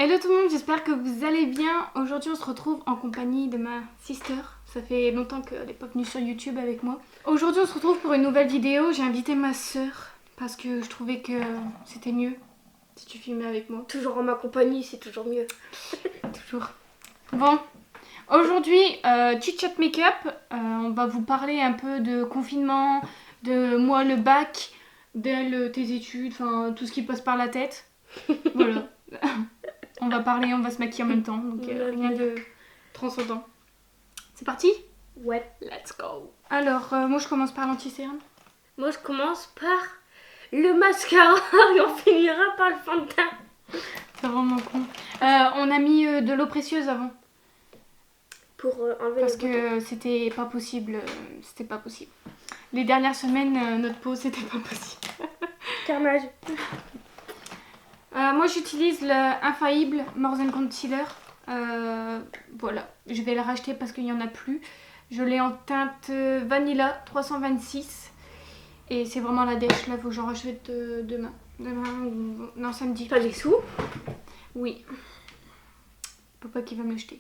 Hello tout le monde, j'espère que vous allez bien. Aujourd'hui on se retrouve en compagnie de ma sister. Ça fait longtemps qu'elle n'est pas venue sur YouTube avec moi. Aujourd'hui on se retrouve pour une nouvelle vidéo. J'ai invité ma soeur parce que je trouvais que c'était mieux si tu filmais avec moi. Toujours en ma compagnie, c'est toujours mieux. Toujours. Bon, aujourd'hui, Chit Chat Makeup, on va vous parler un peu de confinement, de moi le bac, d'elle tes études, enfin tout ce qui passe par la tête. Voilà. On va parler, on va se maquiller en même temps, donc rien de transcendant. C'est parti? Ouais. Let's go. Alors, moi je commence par l'anti-cerne. Moi, je commence par le mascara et on finira par le fond de teint. C'est vraiment con. On a mis de l'eau précieuse avant. Pour enlever Parce les boutons. que c'était pas possible. Les dernières semaines, notre peau, c'était pas possible. Carnage. Moi j'utilise l'infaillible More Than Concealer. Voilà, je vais le racheter parce qu'il n'y en a plus. Je l'ai en teinte Vanilla 326. Et c'est vraiment la dèche. Là, il faut que j'en rachète demain. Demain ou... Non, samedi. T'as des sous? Oui. Papa qui va me l'acheter.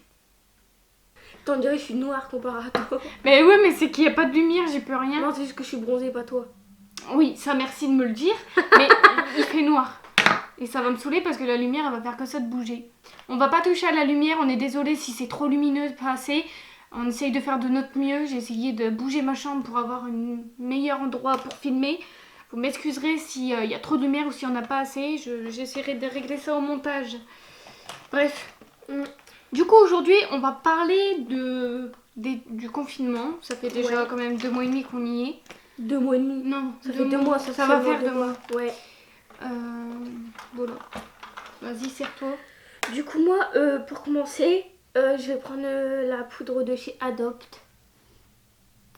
T'en dirais que je suis noire comparé à toi. Mais ouais, mais c'est qu'il n'y a pas de lumière, j'y peux rien. Non, c'est juste que je suis bronzée, pas toi. Oui, ça merci de me le dire. Mais il fait noir. Et ça va me saouler parce que la lumière, elle va faire que ça de bouger. On va pas toucher à la lumière, on est désolé si c'est trop lumineux, pas assez. On essaye de faire de notre mieux. J'ai essayé de bouger ma chambre pour avoir un meilleur endroit pour filmer. Vous m'excuserez s'il y a trop de lumière ou s'il n'y en a pas assez. J'essaierai de régler ça au montage. Bref. Du coup, aujourd'hui, on va parler du confinement. Ça fait déjà quand même 2 mois et demi qu'on y est. 2 mois et demi. Non, Ça fait 2 mois. Ça va faire 2 mois. Ouais. Voilà. Vas-y, serre-toi. Du coup, moi, pour commencer, je vais prendre la poudre de chez Adopt.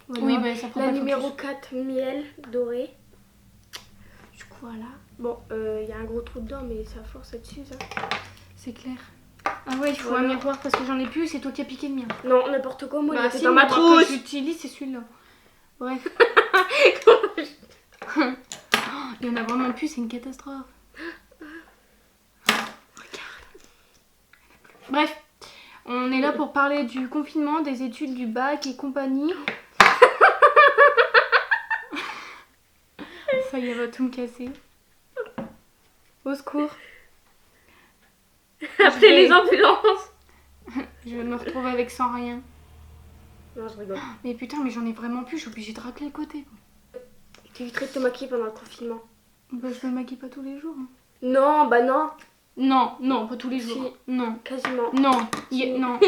Voilà. Oui, bah, ça prend la pas de numéro focus. 4 miel doré. Du coup, voilà. Bon, il y a un gros trou dedans, mais ça force là-dessus, ça. C'est clair. Ah ouais, il faut Voilà. un miroir parce que j'en ai plus, c'est toi qui as piqué le mien. Non, n'importe quoi, moi, il était si, dans ma le miroir trousse. que j'utilise, c'est celui-là. Bref. Il y en a vraiment plus, c'est une catastrophe. Regarde. Bref, on est là pour parler du confinement, des études, du bac et compagnie. Ça y est, elle va tout me casser. Au secours. Appelez les ambulances. Je me retrouve avec sans rien. Non, je rigole. Mais putain, mais j'en ai vraiment plus, je suis obligée de racler le côté. T'éviterais de te maquiller pendant le confinement. Bah, je me maquille pas tous les jours. Hein. Non, bah non. Non, non, pas tous les jours. Si. Non. Quasiment. Non. Si. Non.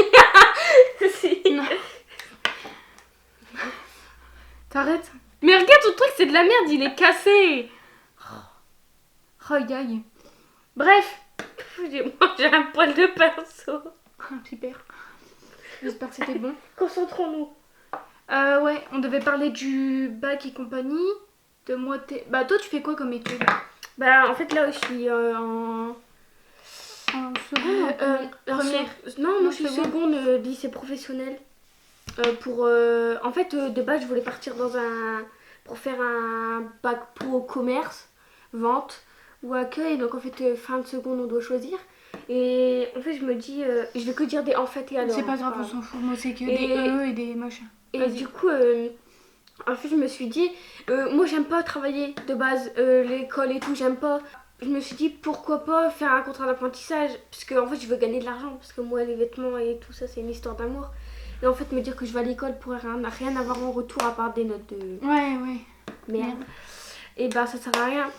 Si. Non. T'arrêtes. Mais regarde, ton truc, c'est de la merde, il est cassé. Oh, aïe. Bref. J'ai mangé un poil de pinceau. Super. J'espère que c'était bon. Concentrons-nous. Ouais, on devait parler du bac et compagnie. De moi, Bah, toi, tu fais quoi comme étude? Bah, en fait, là, je suis en seconde première. Non, moi, je suis seconde. seconde lycée professionnel. En fait, de base, je voulais partir pour faire un bac pro commerce, vente ou accueil. Donc, en fait, fin de seconde, on doit choisir. Et en fait, je me dis, je vais que dire des en fait et alors. C'est pas grave, on s'en fout. Moi, c'est que Et- des E et des machins. Et Vas-y. du coup, en fait, je me suis dit, moi, j'aime pas travailler de base, l'école et tout, j'aime pas. Je me suis dit, pourquoi pas faire un contrat d'apprentissage? Parce que, en fait, je veux gagner de l'argent. Parce que moi, les vêtements et tout ça, c'est une histoire d'amour. Et en fait, me dire que je vais à l'école pour rien avoir en retour à part des notes de Ouais. merde. Et bah, ça sert à rien.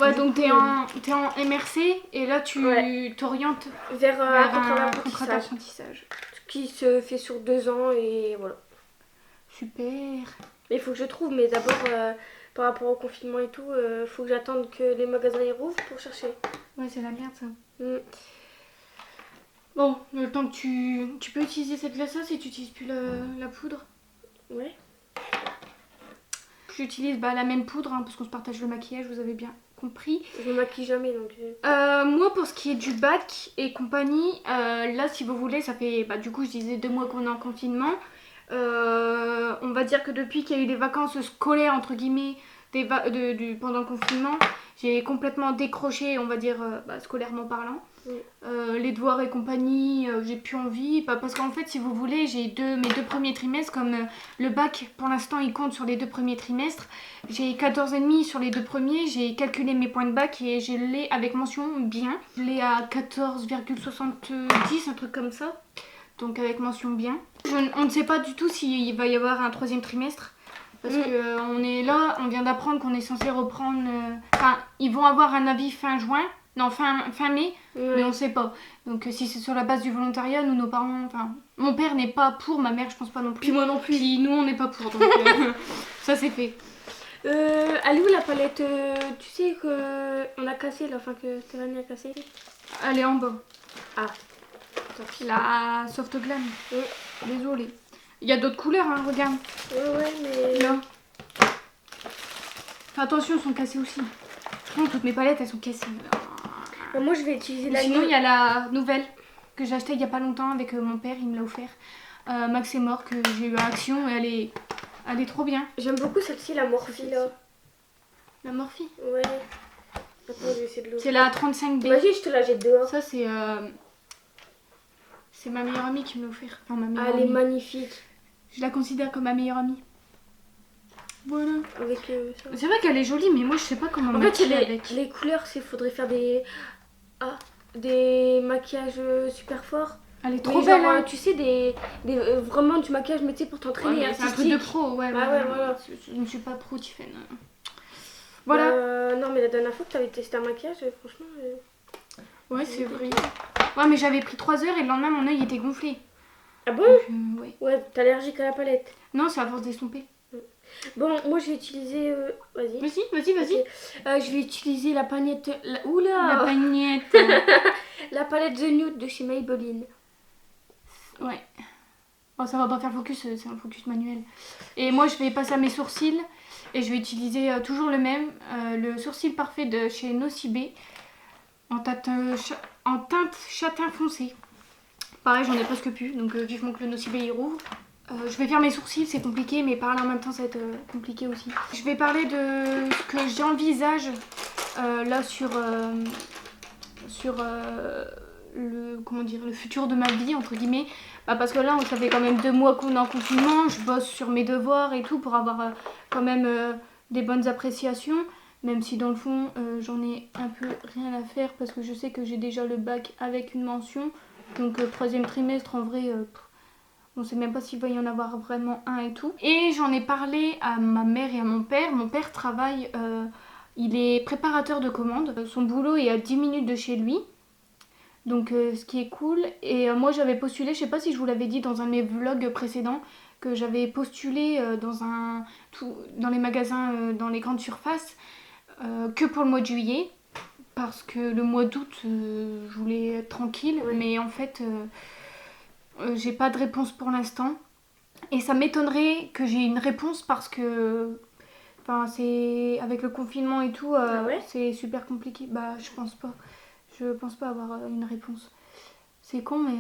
Ouais, Du donc coup, t'es en MRC et là tu t'orientes Vers un vers contrat un contrat d'apprentissage d'apprentissage. qui se fait sur 2 ans et voilà. Super. Mais il faut que je trouve, mais d'abord, par rapport au confinement et tout, faut que j'attende que les magasins y rouvrent pour chercher. Ouais, c'est la merde ça. Mm. Bon, le temps que tu peux utiliser cette glace si tu n'utilises plus la poudre. Ouais. J'utilise la même poudre hein, parce qu'on se partage le maquillage, vous avez bien compris. Je me maquille jamais donc. Moi, pour ce qui est du bac et compagnie, là, si vous voulez, ça fait du coup, je disais 2 mois qu'on est en confinement. On va dire que depuis qu'il y a eu des vacances scolaires, entre guillemets, pendant le confinement, j'ai complètement décroché, on va dire, scolairement parlant. Les devoirs et compagnie, j'ai plus envie. Parce qu'en fait, si vous voulez, j'ai mes 2 premiers trimestres, comme le bac, pour l'instant, il compte sur les 2 premiers trimestres. J'ai 14,5 sur les 2 premiers, j'ai calculé mes points de bac et je l'ai avec mention bien. Je l'ai à 14,70, un truc comme ça. Donc avec mention bien. On ne sait pas du tout s'il va y avoir un 3e trimestre. Parce que on est là, on vient d'apprendre qu'on est censé reprendre... Enfin, ils vont avoir un avis fin juin. Non, fin mai, mais on sait pas. Donc si c'est sur la base du volontariat, nous, nos parents... Enfin, mon père n'est pas pour, ma mère, je pense pas non plus. Puis moi non plus. Puis nous, on n'est pas pour, donc ça c'est fait. Elle est où la palette tu sais que on a cassé là, enfin que Stéphanie a cassé. Elle est en bas. Ah. La soft glam. Désolée. Il y a d'autres couleurs, hein, regarde. Ouais, mais... Là. Attention, elles sont cassées aussi. Franchement, toutes mes palettes, elles sont cassées. Moi, je vais utiliser la... Sinon, il y a la nouvelle que j'ai achetée il y a pas longtemps avec mon père, il me l'a offert. Max est mort, que j'ai eu à Action, et elle est trop bien. J'aime beaucoup celle-ci, la Morphe là. La Morphe. Ouais. Attends, je vais essayer de l'ouvrir. C'est la 35B. Vas-y, je te la jette dehors. Ça, c'est ma meilleure amie qui me l'a offert. Enfin, ma meilleure elle amie. est magnifique. Je la considère comme ma meilleure amie. Voilà. Avec ça. C'est vrai qu'elle est jolie, mais moi, je sais pas comment En fait, maquiller avec. les couleurs, il faudrait faire des maquillages super forts. Elle est trop Mais belle, genre, hein. tu sais, vraiment du maquillage, mais tu sais, pour t'entraîner. Ouais, c'est un truc de pro, ouais. Ah ouais, voilà. Je ne suis pas pro, Tiffen. Voilà. Non, mais la dernière fois que tu avais testé un maquillage, franchement... Ouais, c'est vrai. Ouais, mais j'avais pris 3 heures et le lendemain, mon œil était gonflé. Ah bon? Donc, ouais. Ouais, t'es allergique à la palette. Non, c'est à force d'estomper. Bon, moi, je vais utiliser... Vas-y. Vas-y. Je vais utiliser la pagnette... Oula! La pagnette. La palette The Nude de chez Maybelline. Ouais. Bon, ça va pas faire focus, c'est un focus manuel. Et moi, je vais passer à mes sourcils. Et je vais utiliser toujours le même. Le sourcil parfait de chez Nocibé. En teinte châtain foncé. Pareil, j'en ai presque plus. Donc, vivement que le Nocibé y rouvre. Je vais faire mes sourcils, c'est compliqué, mais parler en même temps, ça va être compliqué aussi. Je vais parler de ce que j'envisage là sur le futur de ma vie, entre guillemets. Parce que là, ça fait quand même 2 mois qu'on est en confinement, je bosse sur mes devoirs et tout pour avoir quand même des bonnes appréciations. Même si dans le fond, j'en ai un peu rien à faire parce que je sais que j'ai déjà le bac avec une mention. Donc 3e trimestre, en vrai... on sait même pas s'il va y en avoir vraiment un et tout. Et j'en ai parlé à ma mère et à mon père. Mon père travaille, il est préparateur de commandes. Son boulot est à 10 minutes de chez lui. Donc ce qui est cool. Et moi j'avais postulé, je sais pas si je vous l'avais dit dans un de mes vlogs précédents, que j'avais postulé dans les magasins, dans les grandes surfaces, que pour le mois de juillet. Parce que le mois d'août, je voulais être tranquille. Oui. Mais en fait... j'ai pas de réponse pour l'instant et ça m'étonnerait que j'ai une réponse parce que c'est avec le confinement et tout c'est super compliqué. Je pense pas avoir une réponse. C'est con mais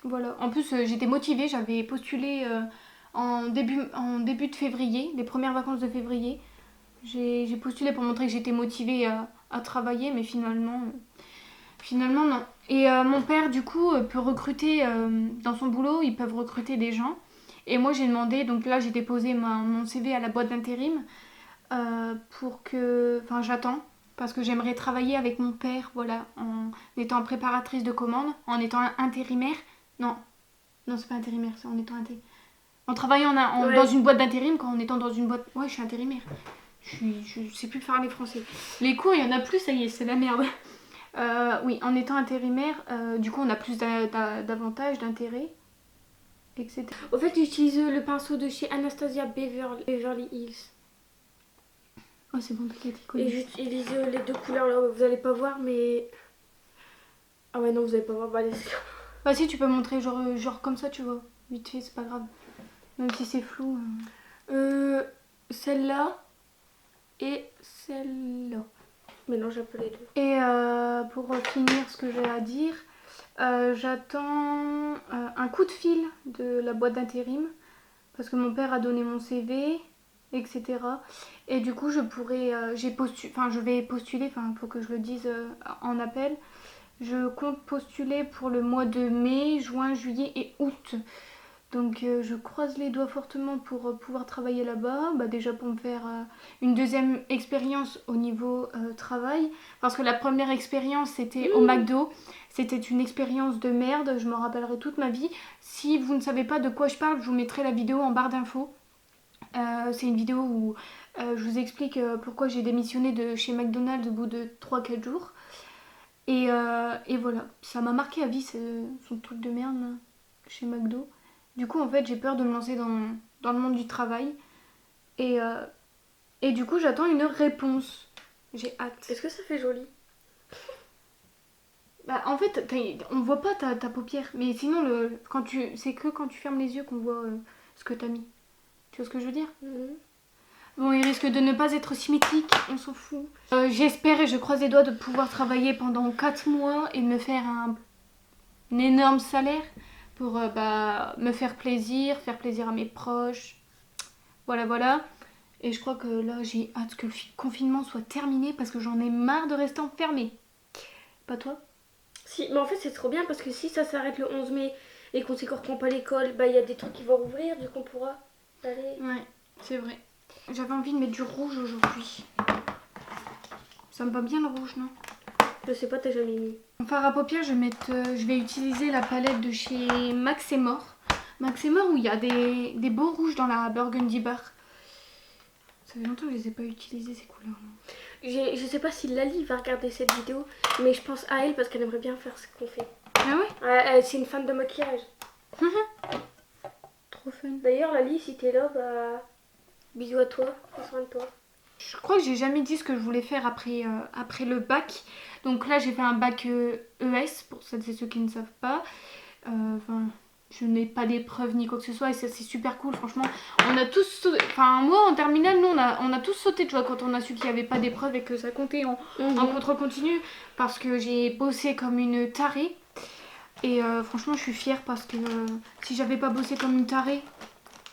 voilà. En plus j'étais motivée, j'avais postulé en début de février, les premières vacances de février. J'ai postulé pour montrer que j'étais motivée à travailler mais finalement non. Et mon père, du coup, peut recruter, dans son boulot, ils peuvent recruter des gens. Et moi, j'ai demandé, donc là, j'ai déposé mon CV à la boîte d'intérim pour que... Enfin, j'attends, parce que j'aimerais travailler avec mon père, voilà, en étant préparatrice de commandes, en étant intérimaire. Non, c'est pas intérimaire, c'est en étant en travaillant dans une boîte d'intérim, en étant dans une boîte... Ouais, je suis intérimaire. Je sais plus parler français. Les cours, il y en a plus, ça y est, c'est la merde. Oui, en étant intérimaire, du coup on a plus d'avantages, d'intérêts, etc. Au fait, j'utilise le pinceau de chez Anastasia Beverly Hills. Oh, c'est bon, Piquet, et j'utilise les 2 couleurs là, vous allez pas voir, mais... Ah ouais, non, vous allez pas voir, Bah si, tu peux montrer genre comme ça, tu vois. Vite fait, c'est pas grave. Même si c'est flou. Celle-là et celle-là. Mélange un peu les 2. Et pour finir ce que j'ai à dire, j'attends un coup de fil de la boîte d'intérim parce que mon père a donné mon CV, etc. Et du coup, je vais postuler, faut que je le dise en appel, Je compte postuler pour le mois de mai, juin, juillet et août. Donc je croise les doigts fortement pour pouvoir travailler là-bas. Bah, déjà pour me faire une deuxième expérience au niveau travail. Parce que la première expérience c'était au McDo. C'était une expérience de merde, je m'en rappellerai toute ma vie. Si vous ne savez pas de quoi je parle, je vous mettrai la vidéo en barre d'infos. C'est une vidéo où je vous explique pourquoi j'ai démissionné de chez McDonald's au bout de 3-4 jours. Et voilà, ça m'a marqué à vie son truc de merde là, chez McDo. Du coup, en fait, j'ai peur de me lancer dans le monde du travail. Et, euh, et du coup, j'attends une réponse. J'ai hâte. Est-ce que ça fait joli? Bah, en fait, on voit pas ta paupière. Mais sinon, c'est que quand tu fermes les yeux qu'on voit ce que t'as mis. Tu vois ce que je veux dire? Bon, il risque de ne pas être symétrique, on s'en fout. J'espère et je croise les doigts de pouvoir travailler pendant 4 mois et de me faire un énorme salaire pour me faire plaisir à mes proches. Voilà, voilà. Et je crois que là, j'ai hâte que le confinement soit terminé parce que j'en ai marre de rester enfermée. Pas toi? Si, mais en fait c'est trop bien parce que si ça s'arrête le 11 mai et qu'on sait qu'on reprend pas l'école, bah il y a des trucs qui vont rouvrir, du coup on pourra aller. Ouais, c'est vrai. J'avais envie de mettre du rouge aujourd'hui. Ça me va bien le rouge, non? Je sais pas, t'as jamais mis. En fard à paupières, je vais utiliser la palette de chez Max et More. Max et More où il y a des beaux rouges dans la Burgundy Bar. Ça fait longtemps que je les ai pas utilisés ces couleurs. Je sais pas si Lali va regarder cette vidéo, mais je pense à elle parce qu'elle aimerait bien faire ce qu'on fait. Ah ouais? C'est une fan de maquillage. Trop fun. D'ailleurs Lali, si t'es là, bah bisous à toi, prends soin de toi. Je crois que j'ai jamais dit ce que je voulais faire après le bac. Donc là j'ai fait un bac ES pour celles et ceux qui ne savent pas. Je n'ai pas d'épreuves ni quoi que ce soit et ça c'est super cool franchement. On a tous sauté, enfin moi en terminale nous on a tous sauté tu vois quand on a su qu'il n'y avait pas d'épreuves et que ça comptait en contrôle continu parce que j'ai bossé comme une tarée. Et franchement je suis fière parce que si j'avais pas bossé comme une tarée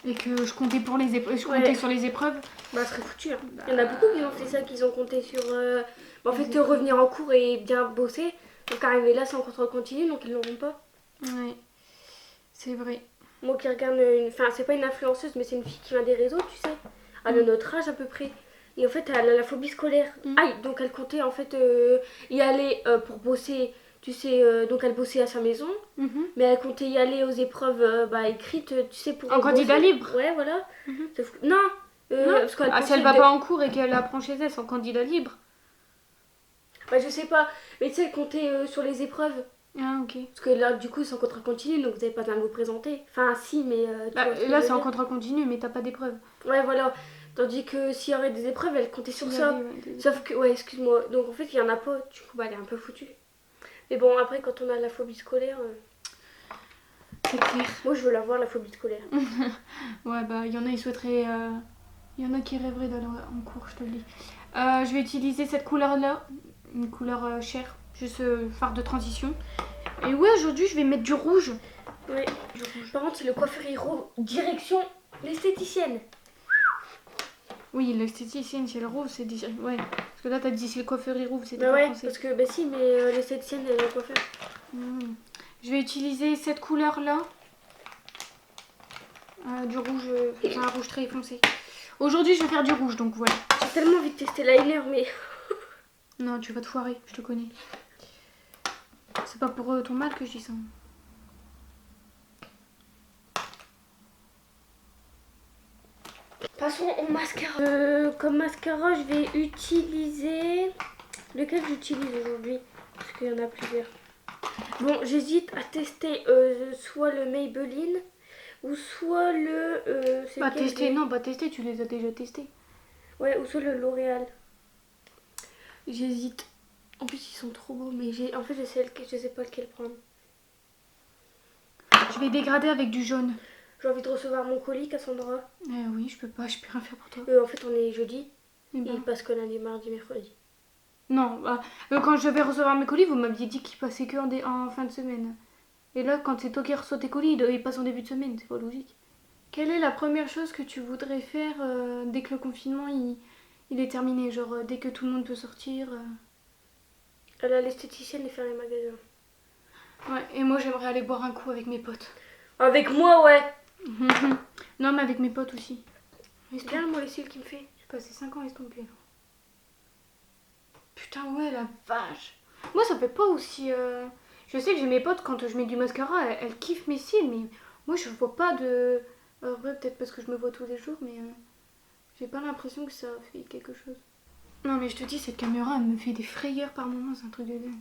et que je comptais pour les épreuves, je comptais sur les épreuves. Bah, ce serait foutu. Hein. Il y en a beaucoup qui ont fait ça, qui ont compté sur. En fait, revenir en cours et bien bosser. Donc, arriver là, c'est en contrôle continu, donc ils l'auront pas. Ouais, c'est vrai. Moi qui regarde Enfin, c'est pas une influenceuse, mais c'est une fille qui vient des réseaux, tu sais. Elle a notre âge à peu près. Et en fait, elle a la phobie scolaire. Aïe, donc elle comptait en fait y aller pour bosser. Tu sais, donc elle bossait à sa maison, mais elle comptait y aller aux épreuves écrites, tu sais, pour. En candidat libre. Ouais, voilà. Non, non. parce qu'elle si elle va pas en cours et qu'elle apprend chez elle, c'est en candidat libre. Bah, je sais pas, mais tu sais, elle comptait sur les épreuves. Ah, ok. Parce que là, du coup, c'est en contrat continu, donc vous avez pas besoin de vous présenter. Enfin, si, mais. Là, c'est en contrat continu, mais t'as pas d'épreuve. Ouais, voilà. Tandis que s'il y aurait des épreuves, elle comptait sur ça. Sauf que, ouais, excuse-moi. Donc en fait, il y en a pas. Du coup, bah, elle est un peu foutue. Mais bon, après, quand on a la phobie scolaire. C'est clair. Moi, je veux l'avoir, la phobie scolaire. Ouais, bah, il y en a, ils souhaiteraient. Il y en a qui rêveraient d'aller en cours, je te le dis. Je vais utiliser cette couleur-là. Une couleur chère. Juste fard de transition. Et ouais, aujourd'hui, je vais mettre du rouge. Ouais. Du rouge. Par contre, c'est le coiffeur héros. Direction l'esthéticienne. Oui, l'esthéticienne, c'est le rouge, c'est dit. Ouais. Parce que là, t'as dit c'est le coiffeur et rouge, c'était Bah pas ouais, français. parce que, bah si, mais l'esthéticienne, elle est le coiffeur. Je vais utiliser cette couleur-là. Du rouge, un rouge très foncé. Aujourd'hui, je vais faire du rouge, donc voilà. J'ai tellement envie de tester l'eyeliner, mais. Non, tu vas te foirer, je te connais. C'est pas pour ton mal que je dis ça. Passons au mascara. Comme mascara, je vais utiliser. Lequel j'utilise aujourd'hui? Parce qu'il y en a plusieurs. Bon, j'hésite à tester soit le Maybelline ou soit le. Pas tester, non, pas tester, tu les as déjà testés. Ouais, ou soit le L'Oréal. J'hésite. En plus, ils sont trop beaux, mais en fait, je sais pas lequel prendre. Je vais dégrader avec du jaune. J'ai envie de recevoir mon colis, Cassandra. Oui, je peux pas, je peux rien faire pour toi. En fait, on est jeudi. Et Et il passe que lundi, mardi, mercredi. Non, quand je vais recevoir mes colis, vous m'aviez dit qu'ils passaient que en fin de semaine. Et là, quand c'est toi qui reçois tes colis, ils passent en début de semaine, c'est pas logique. Quelle est la première chose que tu voudrais faire dès que le confinement il est terminé? Genre dès que tout le monde peut sortir L'esthéticienne est fermée magasin. Ouais, et moi j'aimerais aller boire un coup avec mes potes. Avec moi, ouais. Non, mais avec mes potes aussi. Regarde moi les cils qu'il me fait. J'ai passé 5 ans à estomper là. Putain, ouais, la vache. Moi, ça fait pas aussi. Je sais que j'ai mes potes, quand je mets du mascara, elles kiffent mes cils, mais moi, je vois pas de. Alors, ouais, peut-être parce que je me vois tous les jours, mais j'ai pas l'impression que ça fait quelque chose. Non, mais je te dis, cette caméra, elle me fait des frayeurs par moment, c'est un truc de dingue.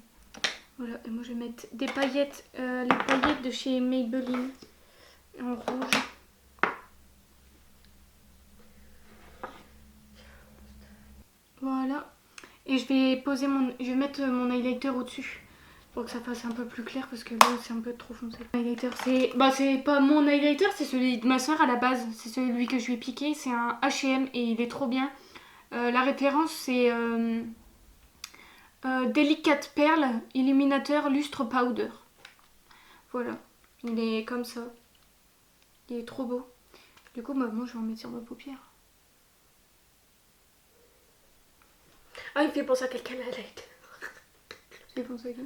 Voilà, et moi, je vais mettre des paillettes, les paillettes de chez Maybelline en rouge. Voilà. Et je vais mettre mon highlighter au-dessus pour que ça fasse un peu plus clair parce que là c'est un peu trop foncé. Highlighter, c'est pas mon highlighter, c'est celui de ma soeur à la base. C'est celui que je lui ai piqué. C'est un H&M et il est trop bien. La référence c'est Delicate Pearl Illuminateur Lustre Powder. Voilà. Il est comme ça. Il est trop beau. Du coup, moi je vais en mettre sur ma paupière. Ah, il me fait penser à quelqu'un là. Tu fais penser à qui?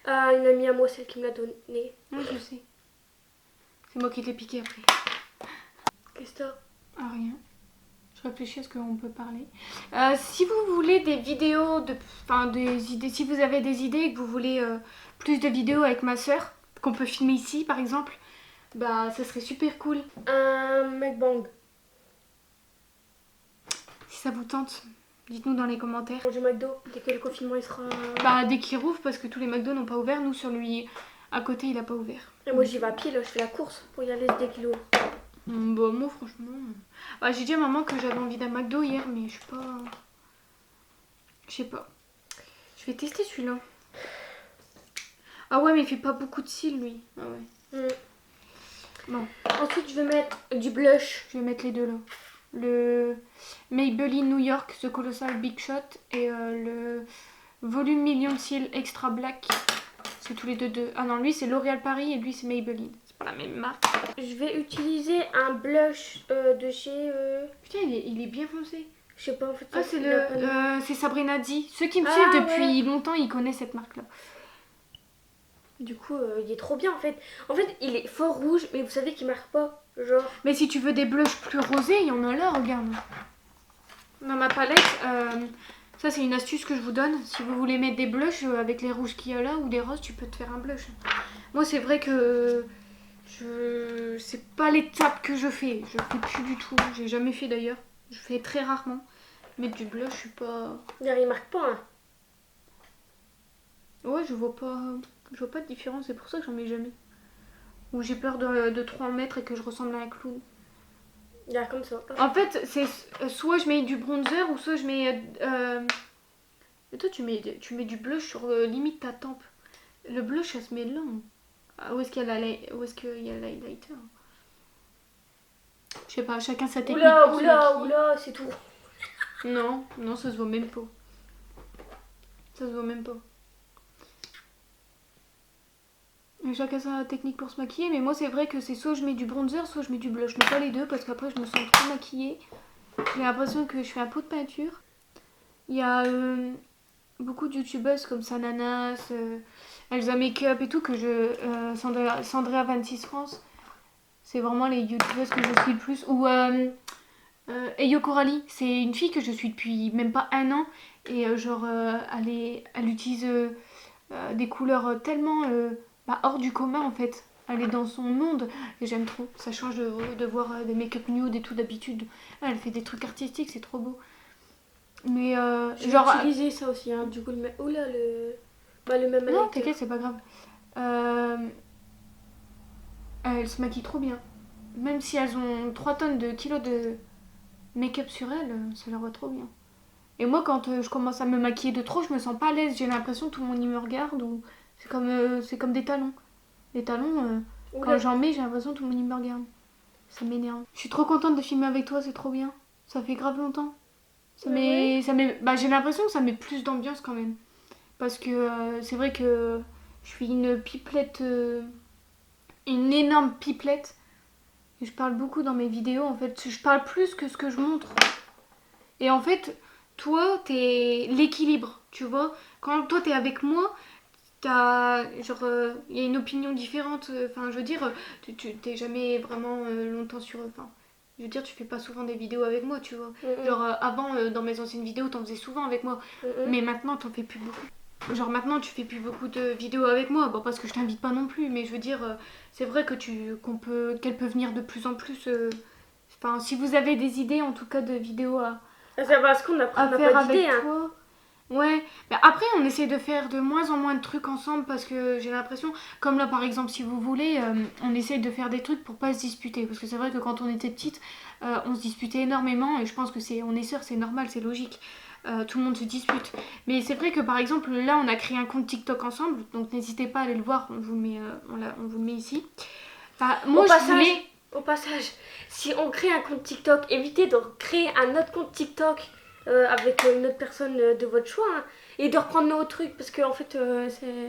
Ah, une amie à moi, celle qui me l'a donné. Ah, je sais. C'est moi qui l'ai piqué après. Qu'est-ce que t'as? Ah, rien. Je réfléchis à ce qu'on peut parler. Si vous voulez des vidéos, des idées, si vous avez des idées et que vous voulez plus de vidéos avec ma soeur, qu'on peut filmer ici par exemple, bah ça serait super cool. Un mukbang. Si ça vous tente, dites-nous dans les commentaires. Manger McDo, dès que le confinement il sera... Bah dès qu'il rouvre, parce que tous les McDo n'ont pas ouvert, nous sur lui à côté il a pas ouvert. Et moi j'y vais à pied là, je fais la course pour y aller dès qu'il ouvre. Bah moi franchement... Bah, j'ai dit à maman que j'avais envie d'un McDo hier, mais je suis pas... Je sais pas. Je vais tester celui-là. Ah ouais, mais il fait pas beaucoup de cils lui. Ah ouais. Bon. Ensuite je vais mettre du blush. Je vais mettre les deux là. Le Maybelline New York, The Colossal Big Shot et le Volume Million de Cils Extra Black. C'est tous les deux. Ah non, lui c'est L'Oréal Paris et lui c'est Maybelline. C'est pas la même marque. Je vais utiliser un blush de chez... Putain, il est bien foncé. Je sais pas en fait. Ah, c'est Sabrina D. Ceux qui me suivent depuis longtemps, ils connaissent cette marque là. Du coup, il est trop bien en fait. En fait, il est fort rouge, mais vous savez qu'il marque pas. Genre. Mais si tu veux des blushs plus rosés, il y en a là, regarde. Dans ma palette, ça c'est une astuce que je vous donne. Si vous voulez mettre des blushs avec les rouges qu'il y a là ou des roses, tu peux te faire un blush. Moi, c'est vrai que c'est pas l'étape que je fais. Je fais plus du tout. J'ai jamais fait d'ailleurs. Je fais très rarement. Mettre du blush, je suis pas. Il marque pas, hein. Ouais, je vois pas de différence. C'est pour ça que j'en mets jamais. Ou j'ai peur de trop en mettre et que je ressemble à un clown. Il a comme ça. En fait, c'est soit je mets du bronzer ou soit je mets. Et toi, tu mets du blush sur limite ta tempe. Le blush, ça se met là. Où est-ce qu'il y a l'highlighter? Je sais pas, chacun sa technique. Oula, c'est tout. Non, ça se voit même pas. Ça se voit même pas. Et chacun sa technique pour se maquiller, mais moi c'est vrai que c'est soit je mets du bronzer, soit je mets du blush. Je mets pas les deux parce qu'après je me sens trop maquillée. J'ai l'impression que je fais un pot de peinture. Il y a beaucoup de youtubeuses comme Sananas, Elsa Makeup et tout, que Sandrea 26 France. C'est vraiment les youtubeuses que je suis le plus. Ou Eyo Coralie, c'est une fille que je suis depuis même pas un an. Et elle utilise des couleurs tellement hors du commun en fait. Elle est dans son monde et j'aime trop. Ça change de voir des make-up nude et tout d'habitude. Elle fait des trucs artistiques, c'est trop beau. Mais j'ai utilisé ça aussi, hein. Du coup, le même. Non, t'inquiète, c'est pas grave. Elles se maquillent trop bien. Même si elles ont 3 tonnes de kilos de make-up sur elles, ça leur va trop bien. Et moi, quand je commence à me maquiller de trop, je me sens pas à l'aise. J'ai l'impression que tout le monde y me regarde. Ou c'est comme des talons. Les talons, quand j'en mets, j'ai l'impression que tout le monde y me regarde. Ça m'énerve. Je suis trop contente de filmer avec toi, c'est trop bien. Ça fait grave longtemps. J'ai l'impression que ça met plus d'ambiance quand même. Parce que c'est vrai que je suis une pipelette, une énorme pipelette. Et je parle beaucoup dans mes vidéos. En fait, je parle plus que ce que je montre. Et en fait, toi, t'es l'équilibre. tu vois. Quand toi t'es avec moi, t'as genre il y a une opinion différente. Enfin, je veux dire, tu t'es jamais vraiment longtemps sur. Enfin, je veux dire, tu fais pas souvent des vidéos avec moi, tu vois. Genre avant, dans mes anciennes vidéos, t'en faisais souvent avec moi, mais maintenant t'en fais plus beaucoup. Genre maintenant tu fais plus beaucoup de vidéos avec moi, bon parce que je t'invite pas non plus, mais je veux dire c'est vrai que qu'elle peut venir de plus en plus. Enfin si vous avez des idées en tout cas de vidéos C'est parce qu'on a à pas faire avec d'idée, hein. toi. Ouais, mais après on essaie de faire de moins en moins de trucs ensemble parce que j'ai l'impression, comme là par exemple si vous voulez, on essaie de faire des trucs pour pas se disputer. Parce que c'est vrai que quand on était petite, on se disputait énormément et je pense que on est sœurs, c'est normal, c'est logique. Tout le monde se dispute. Mais c'est vrai que par exemple là on a créé un compte TikTok ensemble, donc n'hésitez pas à aller le voir, on vous le met, on vous le met ici. Enfin, moi Au passage, si on crée un compte TikTok, évitez de créer un autre compte TikTok avec une autre personne de votre choix, hein, et de reprendre nos trucs parce que en fait c'est.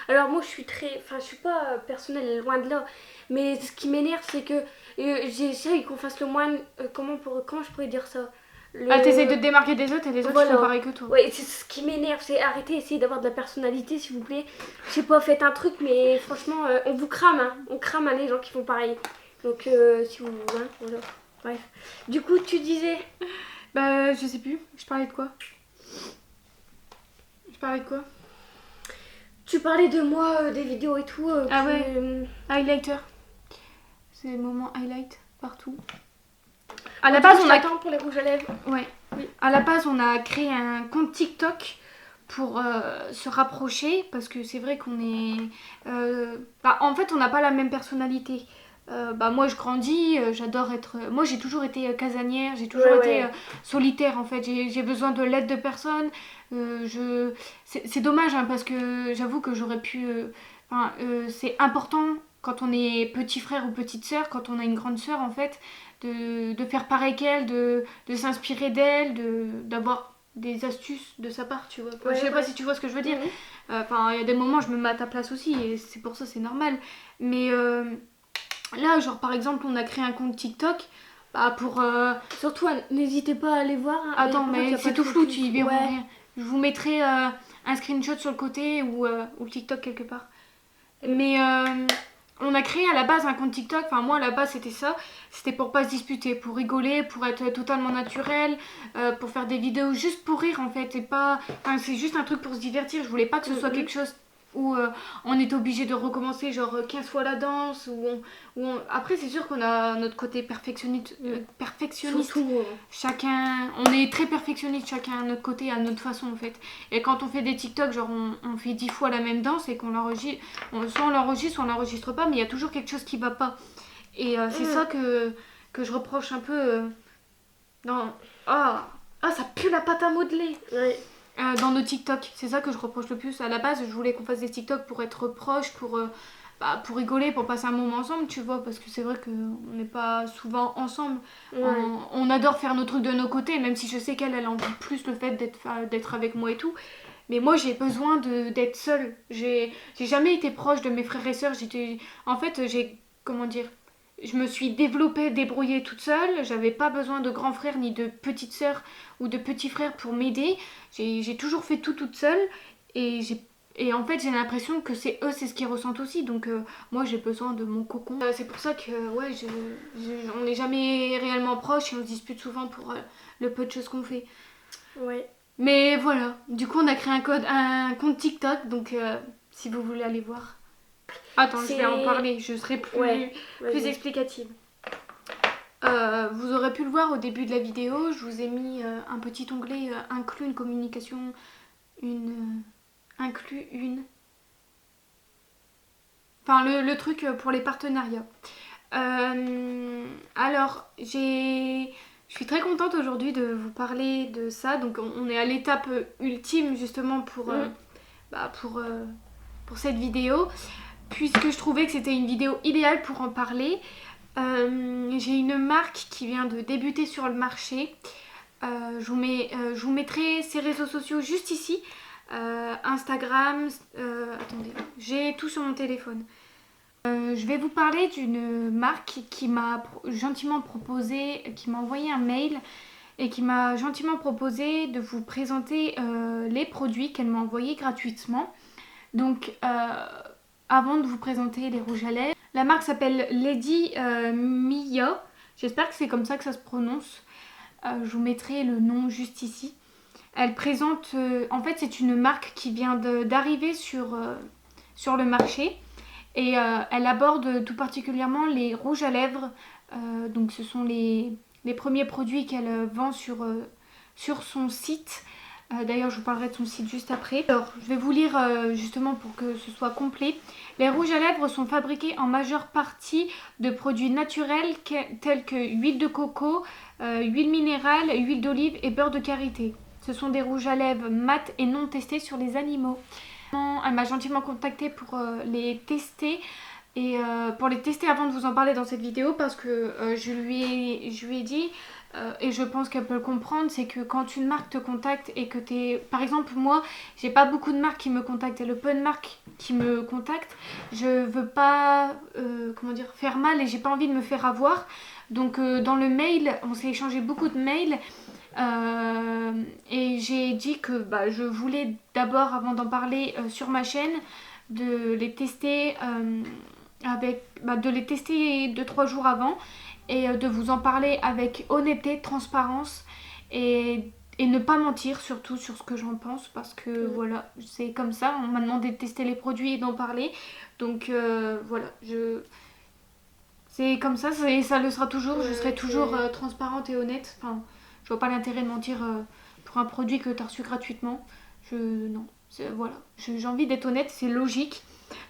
Alors moi je suis enfin je suis pas personnelle loin de là, mais ce qui m'énerve c'est que j'essaye qu'on fasse le moins. Comment je pourrais dire ça? t'essayes de te démarquer des autres et les autres Voilà. font pareil que toi. Ouais, c'est ce qui m'énerve, c'est arrêter, essayer d'avoir de la personnalité s'il vous plaît. Je sais pas, faites un truc, mais franchement, on vous crame, hein. On crame hein, les gens qui font pareil. Donc, si vous. Hein, voilà. Bref. Du coup, tu disais. Bah, je sais plus, je parlais de quoi? Tu parlais de moi, des vidéos et tout. Ah ouais, highlighter. C'est le moment highlight partout. À la base, on attend pour les rouges à lèvres. Ouais. Oui. À la base, on a créé un compte TikTok pour se rapprocher parce que c'est vrai qu'on est. En fait, on n'a pas la même personnalité. Moi, je grandis, j'adore être. Moi, j'ai toujours été casanière, j'ai toujours été solitaire en fait. J'ai besoin de l'aide de personne. C'est dommage hein, parce que j'avoue que j'aurais pu. C'est important quand on est petit frère ou petite sœur, quand on a une grande sœur en fait, de faire pareil qu'elle, de s'inspirer d'elle, d'avoir des astuces de sa part, tu vois. Je sais pas si tu vois ce que je veux dire. Il y a des moments, je me mets à ta place aussi, et c'est pour ça, c'est normal. Mais là, genre par exemple, on a créé un compte TikTok pour. Surtout, n'hésitez pas à aller voir. Hein, Attends, mais c'est tout flou, tu y verras rien. Je vous mettrai un screenshot sur le côté ou le TikTok quelque part. Mais on a créé à la base un compte TikTok, enfin moi à la base c'était ça, c'était pour pas se disputer, pour rigoler, pour être totalement naturel, pour faire des vidéos juste pour rire en fait, et pas, c'est juste un truc pour se divertir, je voulais pas que ce soit quelque chose où on est obligé de recommencer genre 15 fois la danse, après c'est sûr qu'on a notre côté perfectionniste, Surtout, chacun, on est très perfectionniste chacun à notre côté, à notre façon en fait, et quand on fait des TikTok genre on fait 10 fois la même danse et qu'on l'enregistre, soit on l'enregistre soit on l'enregistre pas, mais il y a toujours quelque chose qui va pas, et c'est ça que je reproche un peu ça pue la pâte à modeler. Dans nos TikTok, c'est ça que je reproche le plus. À la base, je voulais qu'on fasse des TikTok pour être proches, pour rigoler, pour passer un moment ensemble, tu vois, parce que c'est vrai qu'on n'est pas souvent ensemble. On adore faire nos trucs de nos côtés, même si je sais qu'elle envie plus le fait d'être avec moi et tout. Mais moi, j'ai besoin d'être seule. J'ai jamais été proche de mes frères et sœurs. En fait, comment dire, je me suis débrouillée toute seule. J'avais pas besoin de grands frères ni de petites sœurs ou de petits frères pour m'aider. J'ai toujours fait tout toute seule et en fait j'ai l'impression que c'est ce qu'ils ressentent aussi, donc moi j'ai besoin de mon cocon. C'est pour ça que on n'est jamais réellement proches et on se dispute souvent pour le peu de choses qu'on fait. Mais voilà, du coup on a créé un compte TikTok, donc si vous voulez aller voir. Attends, je vais en parler, je serai plus explicative. Vous aurez pu le voir au début de la vidéo, je vous ai mis un petit onglet inclut une communication, inclut une... Enfin, le truc pour les partenariats. Alors, je suis très contente aujourd'hui de vous parler de ça. Donc, on est à l'étape ultime justement pour cette vidéo, puisque je trouvais que c'était une vidéo idéale pour en parler. J'ai une marque qui vient de débuter sur le marché. Je vous mettrai ses réseaux sociaux juste ici. Instagram, attendez, j'ai tout sur mon téléphone. Je vais vous parler d'une marque qui m'a gentiment proposé, qui m'a envoyé un mail et qui m'a gentiment proposé de vous présenter les produits qu'elle m'a envoyés gratuitement. Donc avant de vous présenter les rouges à lèvres, la marque s'appelle Lady Mia. J'espère que c'est comme ça que ça se prononce. Je vous mettrai le nom juste ici. Elle présente, en fait c'est une marque qui vient d'arriver sur le marché et elle aborde tout particulièrement les rouges à lèvres. Donc ce sont les premiers produits qu'elle vend sur son site. D'ailleurs je vous parlerai de son site juste après. Alors je vais vous lire justement pour que ce soit complet. Les rouges à lèvres sont fabriqués en majeure partie de produits naturels tels que huile de coco, huile minérale, huile d'olive et beurre de karité. Ce sont des rouges à lèvres mat et non testés sur les animaux. Elle m'a gentiment contactée pour les tester. Et pour les tester avant de vous en parler dans cette vidéo, parce que je lui ai dit, et je pense qu'elle peut le comprendre, c'est que quand une marque te contacte et que t'es... Par exemple, moi, j'ai pas beaucoup de marques qui me contactent, et le peu de marques qui me contactent, je veux pas faire mal et j'ai pas envie de me faire avoir. Donc dans le mail, on s'est échangé beaucoup de mails. Et j'ai dit que je voulais d'abord, avant d'en parler sur ma chaîne, de les tester de les tester 2-3 jours avant et de vous en parler avec honnêteté, transparence et ne pas mentir surtout sur ce que j'en pense, parce que voilà, c'est comme ça, on m'a demandé de tester les produits et d'en parler, donc voilà, c'est comme ça, ça le sera toujours, je serai toujours transparente et honnête. Enfin, je vois pas l'intérêt de mentir pour un produit que tu as reçu gratuitement. Non, voilà, j'ai envie d'être honnête, c'est logique.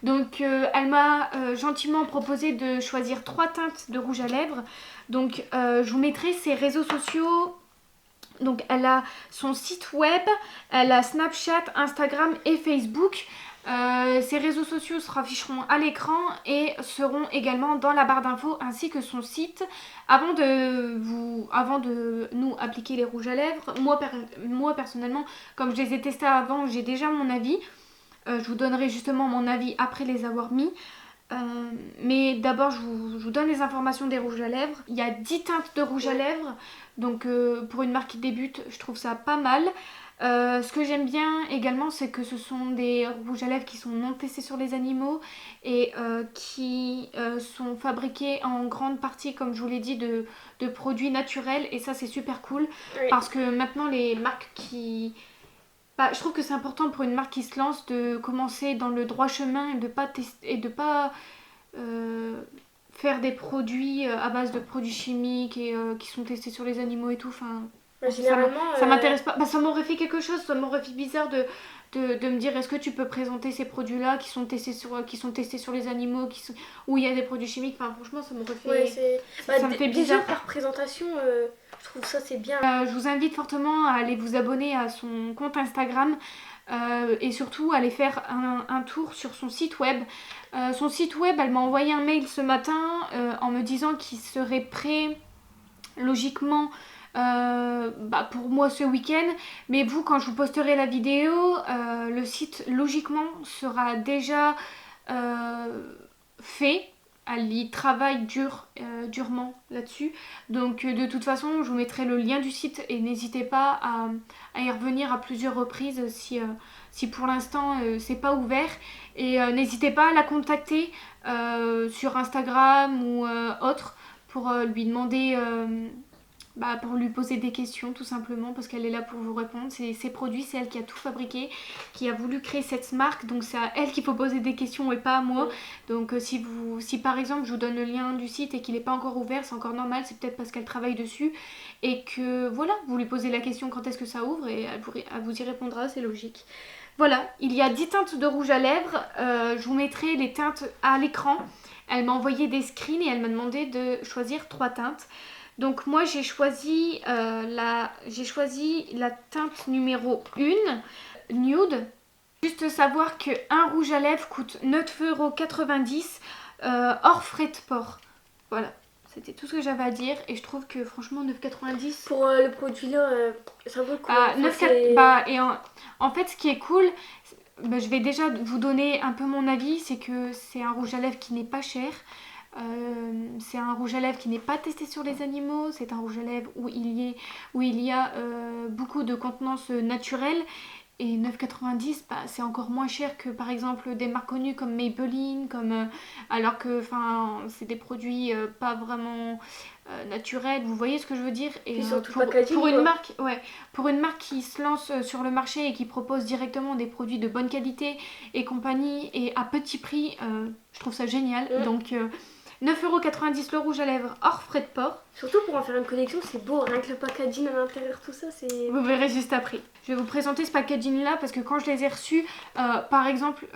Donc elle m'a gentiment proposé de choisir 3 teintes de rouge à lèvres. Donc je vous mettrai ses réseaux sociaux. Donc elle a son site web, elle a Snapchat, Instagram et Facebook. Ses réseaux sociaux s'afficheront à l'écran et seront également dans la barre d'infos, ainsi que son site. Avant de nous appliquer les rouges à lèvres, moi personnellement, comme je les ai testés avant, j'ai déjà mon avis. Je vous donnerai justement mon avis après les avoir mis. Mais d'abord je vous donne les informations des rouges à lèvres. Il y a 10 teintes de rouge à lèvres. Donc pour une marque qui débute, je trouve ça pas mal. Ce que j'aime bien également, c'est que ce sont des rouges à lèvres qui sont non testés sur les animaux et qui sont fabriqués en grande partie, comme je vous l'ai dit, de produits naturels. Et ça c'est super cool, parce que maintenant les marques qui... je trouve que c'est important pour une marque qui se lance de commencer dans le droit chemin et de pas faire des produits à base de produits chimiques et qui sont testés sur les animaux et tout. Enfin, ça m'intéresse pas. Ça m'aurait fait quelque chose, ça m'aurait fait bizarre de me dire, est-ce que tu peux présenter ces produits-là qui sont testés sur les animaux, où il y a des produits chimiques. Enfin, franchement, ça m'aurait fait... ça me fait bizarre. Déjà par présentation... Je trouve ça c'est bien. Je vous invite fortement à aller vous abonner à son compte Instagram et surtout à aller faire un tour sur son site web. Son site web, elle m'a envoyé un mail ce matin en me disant qu'il serait prêt logiquement pour moi ce week-end. Mais vous, quand je vous posterai la vidéo, le site logiquement sera déjà fait. Elle y travaille durement là-dessus. Donc de toute façon, je vous mettrai le lien du site et n'hésitez pas à y revenir à plusieurs reprises si pour l'instant c'est pas ouvert. Et n'hésitez pas à la contacter sur Instagram ou autre pour lui demander... pour lui poser des questions tout simplement, parce qu'elle est là pour vous répondre. C'est ses produits, c'est elle qui a tout fabriqué, qui a voulu créer cette marque, donc c'est à elle qu'il faut poser des questions et pas à moi. Donc si par exemple je vous donne le lien du site et qu'il n'est pas encore ouvert, c'est encore normal, c'est peut-être parce qu'elle travaille dessus et que voilà, vous lui posez la question quand est-ce que ça ouvre et elle vous y répondra, c'est logique. Voilà, il y a 10 teintes de rouge à lèvres, je vous mettrai les teintes à l'écran. Elle m'a envoyé des screens et elle m'a demandé de choisir 3 teintes. Donc moi j'ai choisi la teinte numéro 1, Nude. Juste savoir qu'un rouge à lèvres coûte 9,90 € hors frais de port. Voilà, c'était tout ce que j'avais à dire et je trouve que franchement 9,90 € pour le produit là, ça vaut le coup. En fait ce qui est cool, je vais déjà vous donner un peu mon avis, c'est que c'est un rouge à lèvres qui n'est pas cher. C'est un rouge à lèvres qui n'est pas testé sur les animaux. C'est un rouge à lèvres où il y a beaucoup de contenance naturelle. Et 9,90, bah, c'est encore moins cher que par exemple des marques connues comme Maybelline, alors que c'est des produits pas vraiment naturels. Vous voyez ce que je veux dire? Et surtout pour une marque qui se lance sur le marché et qui propose directement des produits de bonne qualité et compagnie et à petit prix, je trouve ça génial. Donc 9,90€ le rouge à lèvres hors frais de port. Surtout pour en faire une collection, c'est beau, rien que le packaging à l'intérieur, tout ça, c'est... Vous verrez juste après. Je vais vous présenter ce packaging là parce que quand je les ai reçus, par exemple,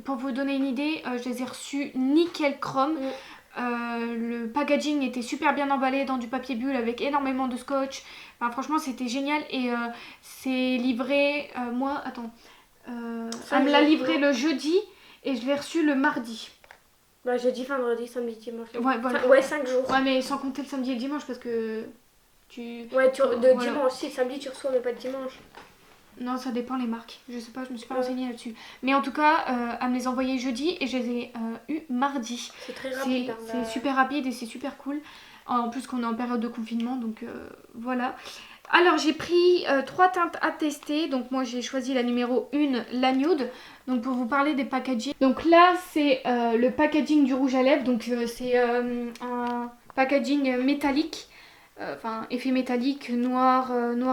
pour vous donner une idée, je les ai reçus nickel chrome. Le packaging était super bien emballé dans du papier bulle avec énormément de scotch. Enfin, franchement, c'était génial et c'est livré. Elle me l'a livré le jeudi et je l'ai reçu le mardi. Bah, jeudi, vendredi, samedi, dimanche. Ouais, voilà. 5 jours. Ouais, mais sans compter le samedi et le dimanche parce que dimanche, si, le samedi tu reçois, mais pas de dimanche. Non, ça dépend les marques. Je sais pas, je me suis pas renseignée là-dessus. Mais en tout cas, elle me les a envoyés jeudi et je les ai eu mardi. C'est très rapide. C'est super rapide et c'est super cool. En plus qu'on est en période de confinement, donc voilà. Alors j'ai pris 3 teintes à tester. Donc moi j'ai choisi la numéro 1, la nude. Donc pour vous parler des packaging. Donc là c'est le packaging du rouge à lèvres. Donc c'est un packaging métallique. Effet métallique, noir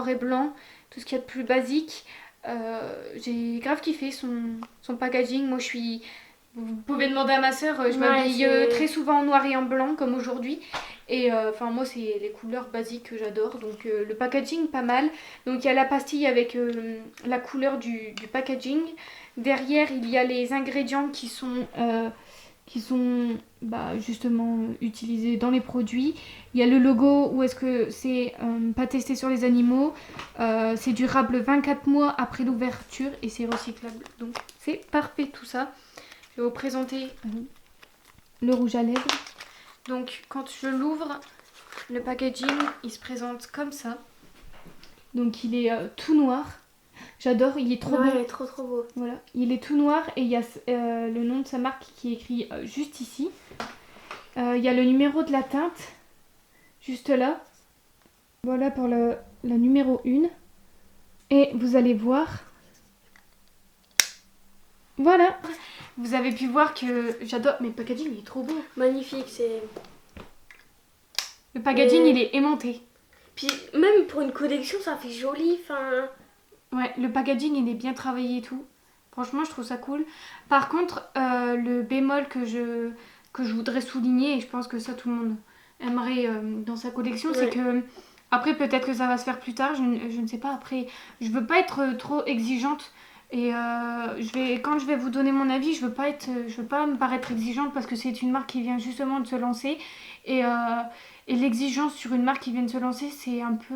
et blanc. Tout ce qu'il y a de plus basique. J'ai grave kiffé son packaging. Moi je suis... Vous pouvez demander à ma soeur, je m'habille très souvent en noir et en blanc comme aujourd'hui. Et moi c'est les couleurs basiques que j'adore. Donc le packaging pas mal. Donc il y a la pastille avec la couleur du packaging. Derrière il y a les ingrédients qui sont justement utilisés dans les produits. Il y a le logo où est-ce que c'est pas testé sur les animaux. C'est durable 24 mois après l'ouverture et c'est recyclable. Donc c'est parfait tout ça. Je vais vous présenter le rouge à lèvres. Donc quand je l'ouvre, le packaging il se présente comme ça. Donc il est tout noir. J'adore, il est trop beau. Il est trop beau. Voilà, il est tout noir et il y a le nom de sa marque qui est écrit juste ici. Il y a le numéro de la teinte juste là. Voilà pour la numéro 1. Et vous allez voir. Voilà. Vous avez pu voir que j'adore, mais le packaging il est trop beau. Magnifique, c'est... Le packaging il est aimanté. Puis même pour une collection ça fait joli, Ouais, le packaging il est bien travaillé et tout. Franchement je trouve ça cool. Par contre, le bémol que je voudrais souligner, et je pense que ça tout le monde aimerait dans sa collection, c'est que... Après peut-être que ça va se faire plus tard, je ne sais pas. Après, je veux pas être trop exigeante. Et quand je vais vous donner mon avis, je veux pas me paraître exigeante parce que c'est une marque qui vient justement de se lancer. Et l'exigence sur une marque qui vient de se lancer, c'est un peu...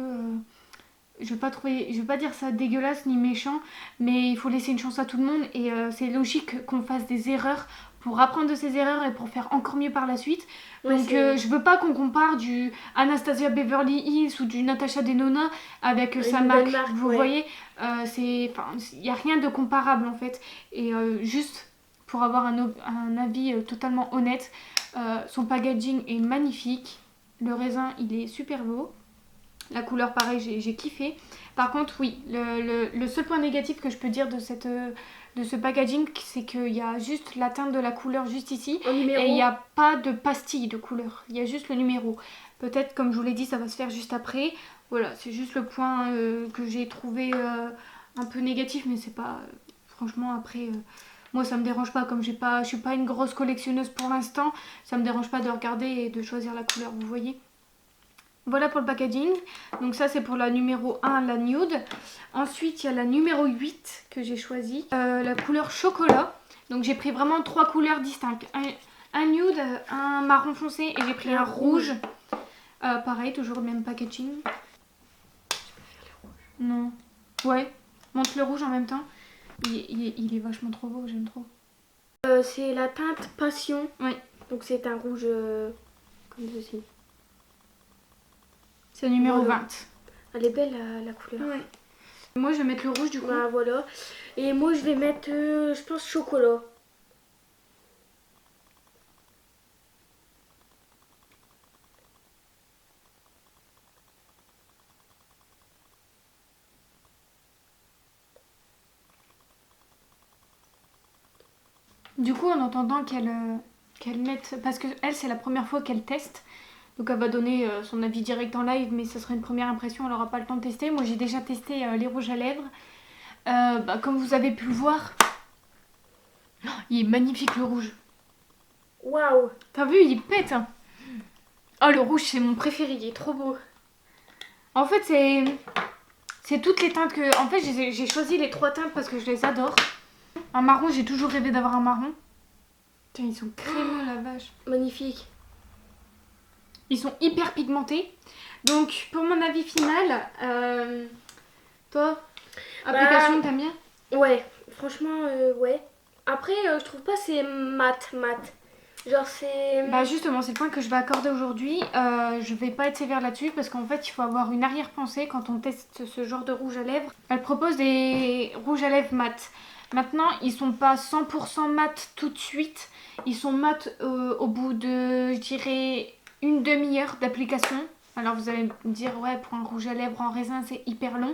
je veux pas dire ça dégueulasse ni méchant, mais il faut laisser une chance à tout le monde. Et c'est logique qu'on fasse des erreurs pour apprendre de ses erreurs et pour faire encore mieux par la suite. Donc je veux pas qu'on compare du Anastasia Beverly Hills ou du Natasha Denona avec sa marque. Vous voyez, il n'y a rien de comparable en fait. Et juste pour avoir un avis totalement honnête, son packaging est magnifique. Le raisin il est super beau. La couleur pareil j'ai kiffé. Par contre oui, le seul point négatif que je peux dire de ce packaging, c'est qu'il y a juste la teinte de la couleur juste ici et il n'y a pas de pastille de couleur, il y a juste le numéro. Peut-être comme je vous l'ai dit ça va se faire juste après. Voilà, c'est juste le point que j'ai trouvé un peu négatif, mais c'est pas... franchement après... moi ça me dérange pas, comme je suis pas une grosse collectionneuse pour l'instant, ça me dérange pas de regarder et de choisir la couleur, vous voyez. Voilà pour le packaging. Donc ça c'est pour la numéro 1, la nude. Ensuite il y a la numéro 8 que j'ai choisie. La couleur chocolat. Donc j'ai pris vraiment 3 couleurs distinctes. Un nude, un marron foncé et j'ai pris un rouge. Pareil, toujours le même packaging. Non. Ouais, montre le rouge en même temps. Il est vachement trop beau, j'aime trop. C'est la teinte Passion. Oui. Donc c'est un rouge comme ceci. C'est le numéro 20. Elle est belle la couleur. Ouais. Moi je vais mettre le rouge du coup. Voilà. Et moi je vais mettre, je pense, chocolat. Du coup, en attendant qu'elle mette... Parce que elle, c'est la première fois qu'elle teste. Donc elle va donner son avis direct en live, mais ce sera une première impression, elle n'aura pas le temps de tester. Moi j'ai déjà testé les rouges à lèvres. Comme vous avez pu le voir, oh, il est magnifique le rouge. Waouh. T'as vu, il pète. Hein. Oh le rouge c'est mon préféré, il est trop beau. En fait c'est toutes les teintes que... En fait j'ai choisi les 3 teintes parce que je les adore. Un marron, j'ai toujours rêvé d'avoir un marron. Tiens, ils sont crémeux la vache. Magnifique. Ils sont hyper pigmentés. Donc, pour mon avis final, toi, application, t'aimes bien? Ouais, franchement, ouais. Après, je trouve pas c'est mat. Genre, c'est... Bah justement, c'est le point que je vais accorder aujourd'hui. Je vais pas être sévère là-dessus parce qu'en fait, il faut avoir une arrière-pensée quand on teste ce genre de rouge à lèvres. Elle propose des rouges à lèvres mat. Maintenant, ils sont pas 100% mat tout de suite. Ils sont mat au bout de, je dirais, une demi-heure d'application. Alors vous allez me dire, ouais, pour un rouge à lèvres en raisin, c'est hyper long.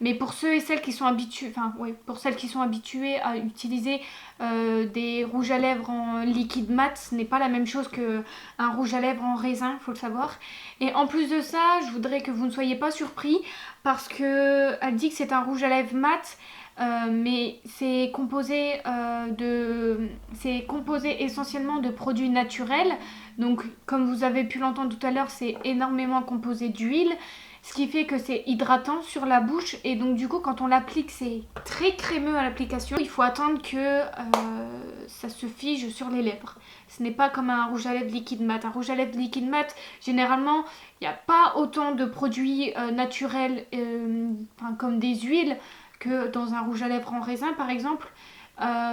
Mais pour ceux et celles qui sont habitués, pour celles qui sont habituées à utiliser des rouges à lèvres en liquide mat, ce n'est pas la même chose qu'un rouge à lèvres en raisin, faut le savoir. Et en plus de ça, je voudrais que vous ne soyez pas surpris parce que elle dit que c'est un rouge à lèvres mat. Mais c'est composé essentiellement de produits naturels. Donc comme vous avez pu l'entendre tout à l'heure, c'est énormément composé d'huile, ce qui fait que c'est hydratant sur la bouche. Et donc du coup quand on l'applique, c'est très crémeux à l'application. Il faut attendre que ça se fige sur les lèvres. Ce n'est pas comme un rouge à lèvres liquide mat. Un rouge à lèvres liquide mat, généralement il n'y a pas autant de produits naturels comme des huiles que dans un rouge à lèvres en raisin par exemple.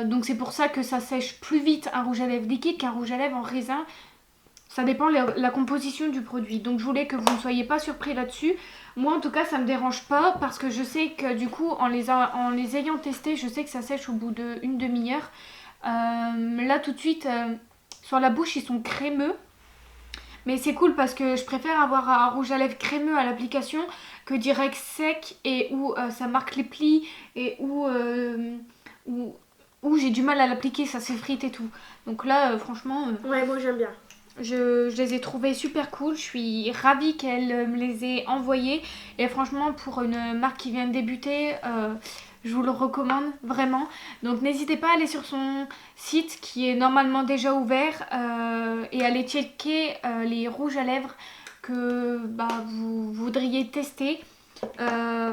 Donc c'est pour ça que ça sèche plus vite un rouge à lèvres liquide qu'un rouge à lèvres en raisin. Ça dépend de la composition du produit. Donc je voulais que vous ne soyez pas surpris là-dessus. Moi en tout cas ça me dérange pas parce que je sais que du coup en les ayant testés, je sais que ça sèche au bout d'une demi-heure. Là tout de suite sur la bouche ils sont crémeux. Mais c'est cool parce que je préfère avoir un rouge à lèvres crémeux à l'application que direct sec et où ça marque les plis et où j'ai du mal à l'appliquer, ça s'effrite et tout. Donc là franchement... ouais, moi j'aime bien. Je les ai trouvés super cool, je suis ravie qu'elle me les ait envoyés. Et franchement pour une marque qui vient de débuter... je vous le recommande vraiment. Donc n'hésitez pas à aller sur son site qui est normalement déjà ouvert et aller checker les rouges à lèvres que vous voudriez tester.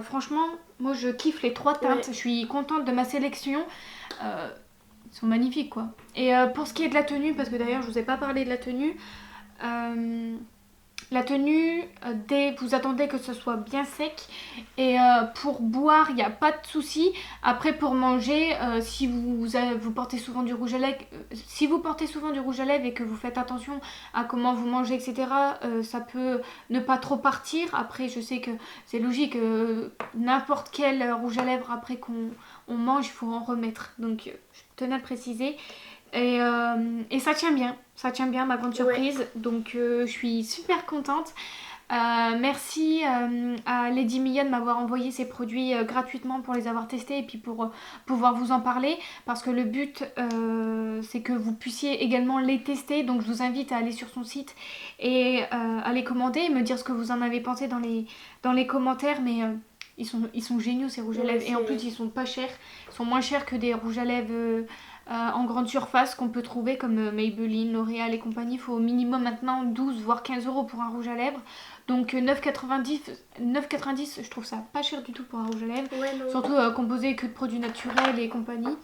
Franchement, moi je kiffe les 3 teintes. Ouais. Je suis contente de ma sélection. Ils sont magnifiques quoi. Et pour ce qui est de la tenue, parce que d'ailleurs je vous ai pas parlé de la tenue. La tenue, vous attendez que ce soit bien sec. Et pour boire, il n'y a pas de souci. Après, pour manger, si vous portez souvent du rouge à lèvres, si vous portez souvent du rouge à lèvres et que vous faites attention à comment vous mangez, etc., ça peut ne pas trop partir. Après, je sais que c'est logique, n'importe quel rouge à lèvres après qu'on mange, il faut en remettre. Donc, je tenais à le préciser. Et ça tient bien, ma grande surprise. Ouais. Donc je suis super contente. Merci à Lady Million de m'avoir envoyé ces produits gratuitement pour les avoir testés et puis pour pouvoir vous en parler. Parce que le but c'est que vous puissiez également les tester. Donc je vous invite à aller sur son site et à les commander et me dire ce que vous en avez pensé dans les commentaires. Mais ils sont géniaux ces rouges à lèvres. Et en plus ils sont pas chers. Ils sont moins chers que des rouges à lèvres... en grande surface qu'on peut trouver comme Maybelline, L'Oréal et compagnie. Il faut au minimum maintenant 12 voire 15 € pour un rouge à lèvres. Donc 9,90 je trouve ça pas cher du tout pour un rouge à lèvres. Ouais, surtout composé que de produits naturels et compagnie.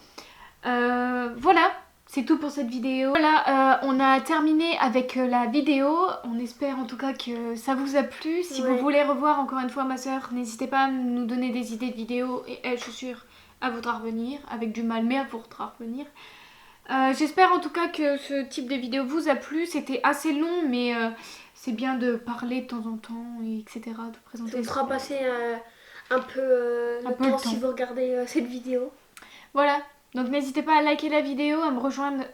Voilà, c'est tout pour cette vidéo. Voilà, on a terminé avec la vidéo. On espère en tout cas que ça vous a plu. Si vous voulez revoir encore une fois ma soeur, n'hésitez pas à nous donner des idées de vidéos. Et elle, je suis sûre, elle voudra revenir, avec du mal, mais elle voudra revenir. J'espère en tout cas que ce type de vidéo vous a plu. C'était assez long, mais c'est bien de parler de temps en temps, et etc. De présenter. Ça vous fera passer un peu le temps si vous regardez cette vidéo. Voilà, donc n'hésitez pas à liker la vidéo, à me rejoindre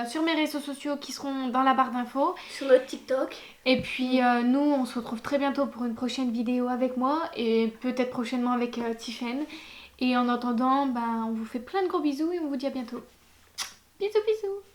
sur mes réseaux sociaux qui seront dans la barre d'infos. Sur notre TikTok. Et puis nous, on se retrouve très bientôt pour une prochaine vidéo avec moi et peut-être prochainement avec Tiffen. Et en attendant, on vous fait plein de gros bisous et on vous dit à bientôt. Bisous bisous.